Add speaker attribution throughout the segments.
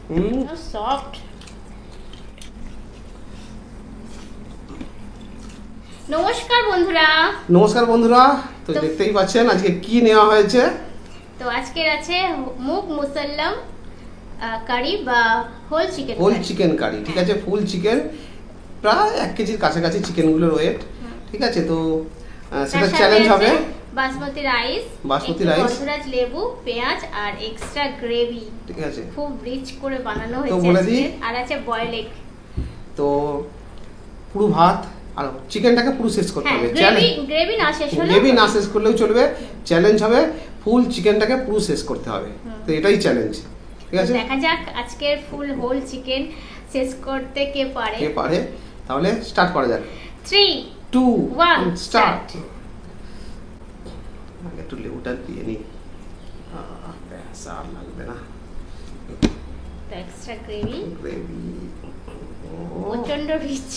Speaker 1: Soft. নমস্কার বন্ধুরা,
Speaker 2: তো দেখতেই পাচ্ছেন আজকে কি নেওয়া হয়েছে।
Speaker 1: তো আজকের আছে মুগ মুসল্লাম কারি বা হোল চিকেন
Speaker 2: কারি। ঠিক আছে, ফুল চিকেন প্রায় 1 কেজির কাছাকাছি চিকেনগুলোর ওয়েট। ঠিক আছে, তো সেটা চ্যালেঞ্জ হবে।
Speaker 1: বাসমতি রাইস, গন্ধরাজ লেবু, পেঁয়াজ আর এক্সট্রা গ্রেভি। ঠিক আছে, খুব রিচ করে বানানো হয়েছে। আর আছে বয়েল এগ।
Speaker 2: তো পুরো ভাত আর চিকেনটাকে পুরো শেষ করতে হবে।
Speaker 1: গ্রেভি
Speaker 2: না শেষ করলেও চলবে। চ্যালেঞ্জ হবে ফুল চিকেনটাকে পুরো শেষ করতে হবে। তো এটাই চ্যালেঞ্জ। ঠিক আছে,
Speaker 1: দেখা যাক আজকের ফুল হোল চিকেন শেষ করতে কে পারে।
Speaker 2: তাহলে স্টার্ট করা যাক।
Speaker 1: 3 2 1 স্টার্ট।
Speaker 2: আগে একটু লেবুটা দিয়ে নি, ব্যাস আর লাগবে না।
Speaker 1: এক্সট্রা গ্রেভি প্রচন্ড রিচ।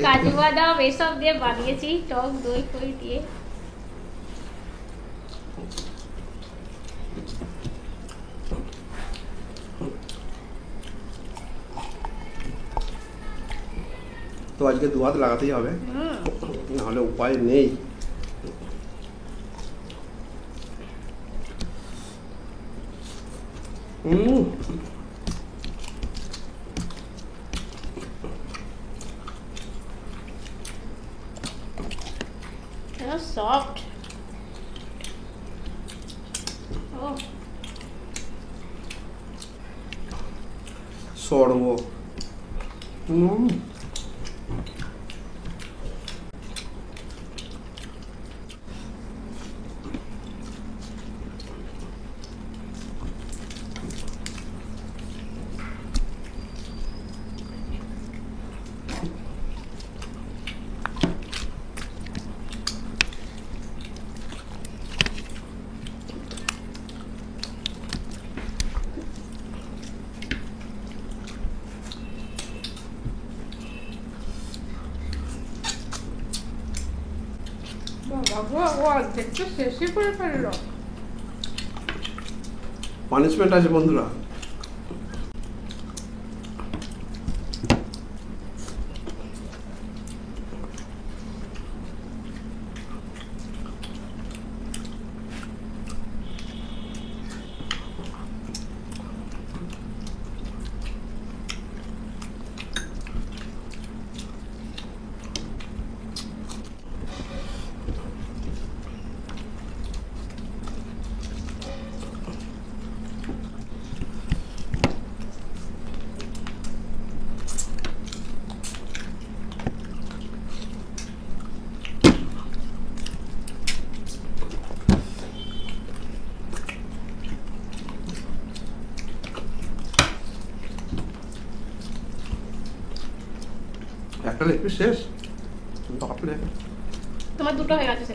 Speaker 1: কাজু বাদাম এসব দিয়ে বানিয়েছি, টক দই ফই দিয়ে।
Speaker 2: তো আজকে 2 হাত লাগাতেই হবে, নাহলে উপায় নেই।
Speaker 1: সফট।
Speaker 2: সরব। পানিশমেন্ট আছে বন্ধুরা। একটা লেগ পিস শেষ।
Speaker 1: তোমার দুটো হয়ে গেছে।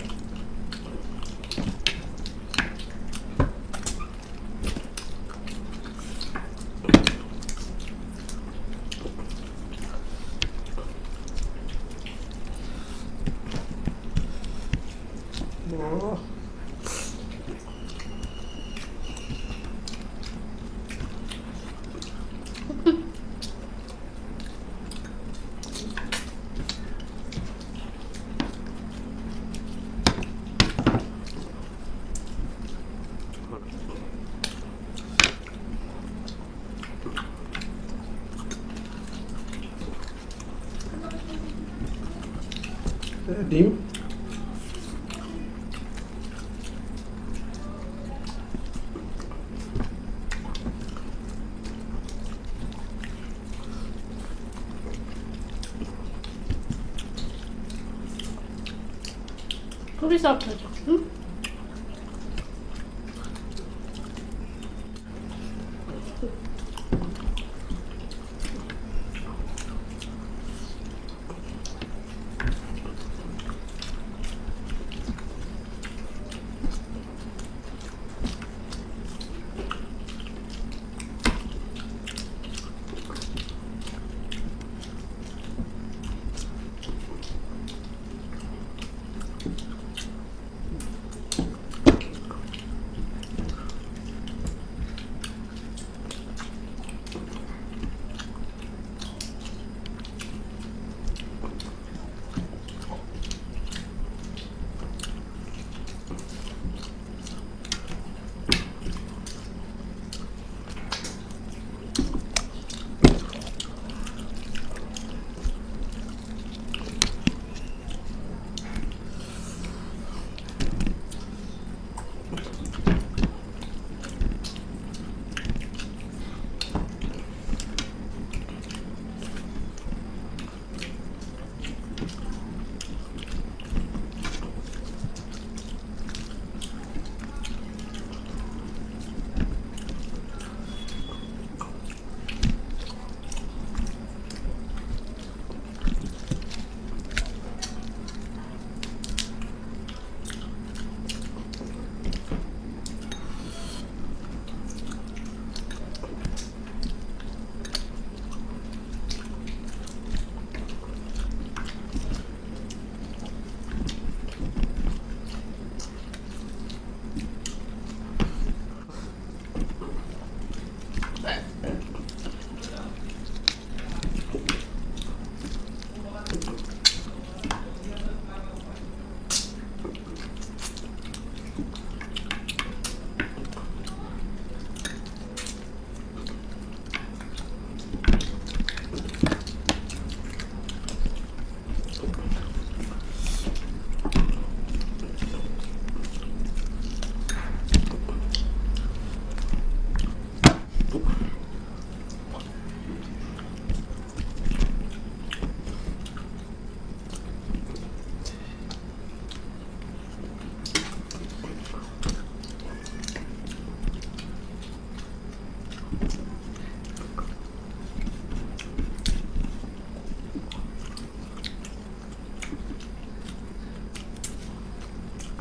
Speaker 2: ডিম
Speaker 1: খুবই সফট হয়েছে।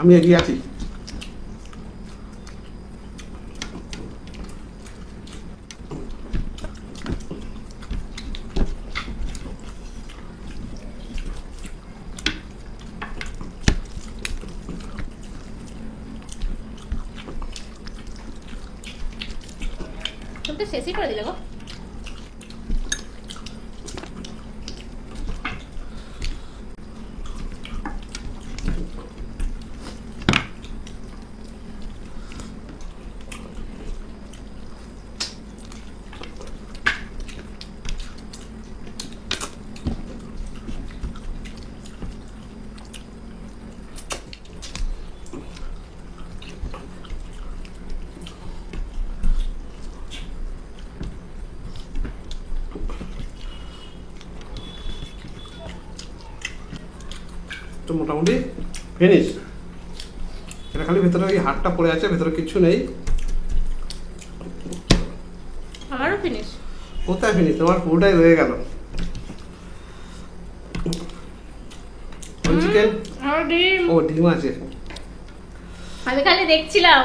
Speaker 2: আমি এগিয়ে আছি।
Speaker 1: তুমি তো শেষই করে দিলে গো।
Speaker 2: তো মোটামুটি ফিনিশ। এটা খালি ভেতরে ওই হাড়টা পড়ে আছে, ভেতরে কিছু নেই।
Speaker 1: আমারও ফিনিশ।
Speaker 2: কোথায় ফিনিশ? তোমার পুরোটাই রয়ে গেল। চিকেন
Speaker 1: আর ডিম।
Speaker 2: ও ডিম আছে।
Speaker 1: আমি খালি দেখছিলাম।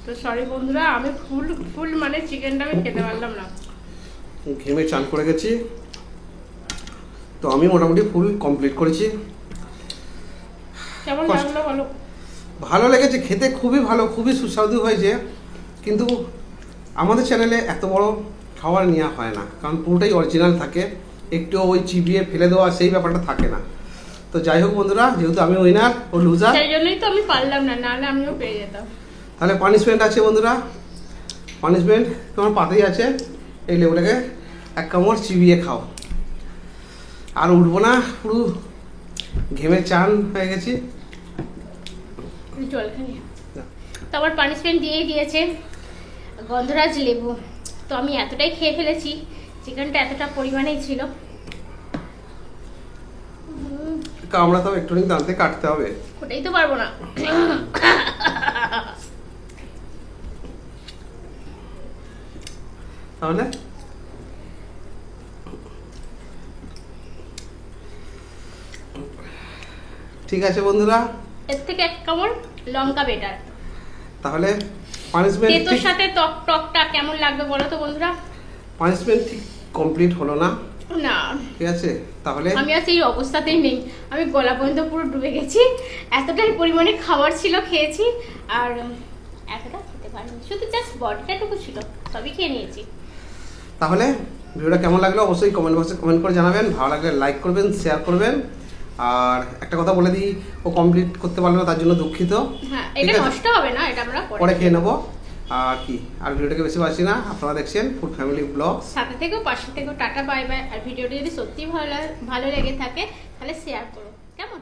Speaker 1: তো সরি বন্ধুরা, আমি ফুল মানে চিকেনটা আমি খেতে পারলাম না।
Speaker 2: ঘেমে চান করে গেছি। তো আমি মোটামুটি ফুল কমপ্লিট করেছি।
Speaker 1: কেমন লাগলো বলো?
Speaker 2: ভালো লেগেছে, খেতে খুবই ভালো, খুবই সুস্বাদু হয়েছে। কিন্তু আমাদের চ্যানেলে এত বড় খাবার নেওয়া হয় না, কারণ পুরোটাই অরিজিনাল থাকে, একটু ওই চিবিয়ে ফেলে দেওয়া সেই ব্যাপারটা থাকে না। তো যাই হোক বন্ধুরা, যেহেতু আমি উইনার ও লুজার,
Speaker 1: সেই জন্যই তো আমি পারলাম না, নাহলে আমিও পেয়ে যেতাম।
Speaker 2: তাহলে পানিশমেন্ট আছে বন্ধুরা। পানিশমেন্ট তোমার পাতেই আছে, এই লেবুটাকে এক কামড় চিবিয়ে খাও। আর উঠবো না, পুরো ঘেমে চান হয়ে গেছি।
Speaker 1: জল খাই। তো আমার পানিশমেন্ট দিয়েই দিয়েছে গন্ধরাজ লেবু। তো আমি এতটাই খেয়ে ফেলেছি, চিকেনটা এতটা পরিমাণেই ছিল।
Speaker 2: কামড়া তো একটু দাঁতে কাটতে হবে,
Speaker 1: ওটাই তো পারবো না।
Speaker 2: তাহলে ঠিক আছে বন্ধুরা,
Speaker 1: এর থেকে এক কামড় লঙ্কা বেটার।
Speaker 2: তাহলে পানিশমেন্ট
Speaker 1: তেতোর সাথে টক টকটা কেমন লাগবে বলো তো বন্ধুরা?
Speaker 2: পানিশমেন্ট ঠিক কমপ্লিট হলো না।
Speaker 1: না
Speaker 2: ঠিক আছে, তাহলে
Speaker 1: আমি আর সেই অবস্থাতেই নেই, আমি গলা পর্যন্ত পুরো ডুবে গেছি। এতটাই পরিমাণে খাবার ছিল, খেয়েছি। আর এতটা খেতে পারিনি, শুধু জাস্ট বডিটাটুকু ছিল, সবই খেয়ে নিয়েছি।
Speaker 2: তাহলে ভিডিওটা কেমন লাগলো অবশ্যই কমেন্ট বক্সে কমেন্ট করে জানাবেন। ভালো লাগলে লাইক করবেন, শেয়ার করবেন। আর একটা কথা বলে দিই, ও কমপ্লিট করতে পারলো না, তার জন্য দুঃখিত।
Speaker 1: হ্যাঁ, এটা নষ্ট হবে না, এটা আমরা
Speaker 2: পরে খেয়ে নেবো। আর কি, আর ভিডিওটাকে বেশি বাড়ছি না। আপনারা দেখছেন ফুড ফ্যামিলি ব্লগ।
Speaker 1: সাথে থেকেও পাশে থেকেও টাটা বাই বাই। আর ভিডিওটি যদি সত্যি ভালো লেগে থাকে তাহলে শেয়ার করো, কেমন?